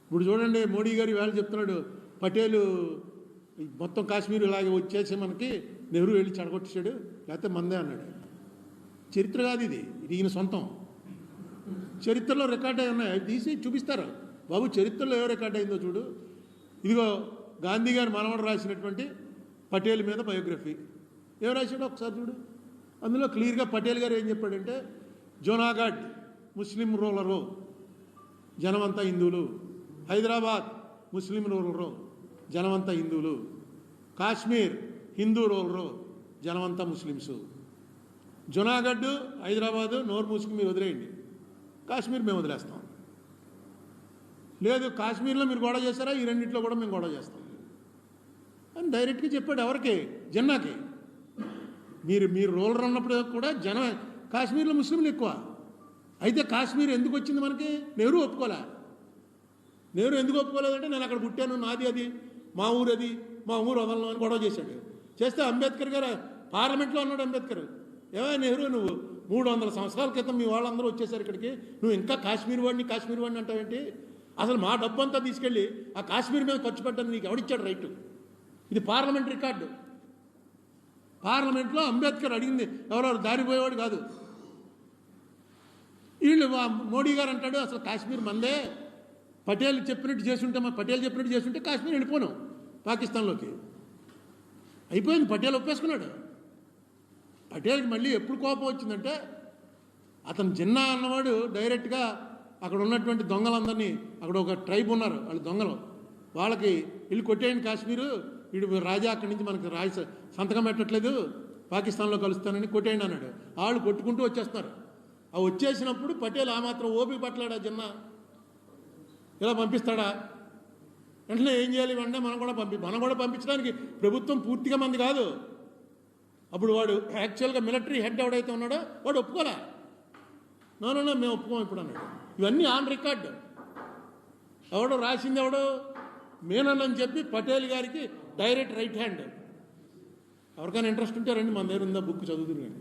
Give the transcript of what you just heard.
ఇప్పుడు చూడండి, మోడీ గారు వేళ చెప్తున్నాడు, పటేలు మొత్తం కాశ్మీర్ ఇలాగే వచ్చేసి మనకి నెహ్రూ వెళ్ళి చెడగొట్టేశాడు, లేకపోతే మందే అన్నాడు. చరిత్ర కాదు ఇది, ఇది ఈయన సొంతం. చరిత్రలో రికార్డ్ అయి ఉన్నాయి, అవి తీసి చూపిస్తారు. బాబు చరిత్రలో ఏవో రికార్డ్ అయిందో చూడు. ఇదిగో గాంధీ గారు మనవడు రాసినటువంటి పటేల్ మీద బయోగ్రఫీ ఏం రాశాడో ఒకసారి చూడు. అందులో క్లియర్గా పటేల్ గారు ఏం చెప్పాడంటే, జూనాగఢ్ ముస్లిం రూలరు, జనమంతా హిందువులు. హైదరాబాద్ ముస్లిం రూలరు, జనమంతా హిందువులు. కాశ్మీర్ హిందూ రూలరు, జనమంతా ముస్లిమ్సు. జునాగఢ్ హైదరాబాదు నోరు మూసుకుని మీరు వదిలేయండి, కాశ్మీర్ మేము వదిలేస్తాం. లేదు కాశ్మీర్లో మీరు గొడవ చేశారా, ఈ రెండింటిలో కూడా మేము గొడవ చేస్తాం అని డైరెక్ట్గా చెప్పాడు. ఎవరికి? జిన్నాకి. మీరు రూలర్ ఉన్నప్పుడు కూడా కాశ్మీర్లో ముస్లింలు ఎక్కువ. అయితే కాశ్మీర్ ఎందుకు వచ్చింది మనకి? నెహ్రూ ఒప్పుకోలే. నెహ్రూ ఎందుకు ఒప్పుకోలేదంటే, నేను అక్కడ పుట్టాను, నాది అది, మా ఊరు అది, మా ఊరు వదలను అని గొడవ చేశాడు. చేస్తే అంబేద్కర్ గారు పార్లమెంట్లో అన్నాడు, అంబేద్కర్ ఏమైనా నెహ్రూ నువ్వు 300 సంవత్సరాల క్రితం మీ వాళ్ళందరూ వచ్చేసారు ఇక్కడికి, నువ్వు ఇంకా కాశ్మీర్ వాడిని అంటావేంటి? అసలు మా డబ్బు అంతా తీసుకెళ్ళి ఆ కాశ్మీర్ మీద ఖర్చు పెట్టడానికి నీకు ఎవడిచ్చాడు రైటు? ఇది పార్లమెంట్ రికార్డు. పార్లమెంట్లో అంబేద్కర్ అడిగింది ఎవరెవరు దారిపోయేవాడు కాదు. వీళ్ళు మోడీ గారు అంటాడు అసలు కాశ్మీర్ మందే, పటేల్ చెప్పినట్టు చేస్తుంటే కాశ్మీర్ వెళ్ళిపోను పాకిస్తాన్లోకి. అయిపోయింది, పటేల్ ఒప్పేసుకున్నాడు. పటేల్కి మళ్ళీ ఎప్పుడు కోపం వచ్చిందంటే, అతను జిన్నా అన్నవాడు డైరెక్ట్గా అక్కడ ఉన్నటువంటి దొంగలందరినీ, అక్కడ ఒక ట్రైబ్ ఉన్నారు వాళ్ళు దొంగలు, వాళ్ళకి వీళ్ళు కొట్టేయండి కాశ్మీరు, వీడు రాజా అక్కడి నుంచి మనకి సంతకం పెట్టట్లేదు, పాకిస్తాన్లో కలుస్తానని కొట్టేయండి అన్నాడు. వాళ్ళు కొట్టుకుంటూ వచ్చేస్తున్నారు. ఆ వచ్చేసినప్పుడు పటేల్ ఆ మాత్రం ఓపిక పట్టలేడా జిన్నా? ఇలా పంపిస్తాడా? వెంటనే ఏం చేయాలి? వెంటనే మనం కూడా పంపించడానికి ప్రభుత్వం పూర్తిగా మంది కాదు. అప్పుడు వాడు యాక్చువల్గా మిలిటరీ హెడ్ ఎవడైతే ఉన్నాడో వాడు ఒప్పుకోలే. నో మేము ఒప్పుకోం ఇప్పుడు అన్నాడు. ఇవన్నీ ఆన్ రికార్డు. ఎవడో రాసింది ఎవడో మేనన్ అని చెప్పి పటేల్ గారికి డైరెక్ట్ రైట్ హ్యాండ్. ఎవరికైనా ఇంట్రెస్ట్ ఉంటే రండి, మన దగ్గర ఉందా బుక్ చదువుతురు కానీ.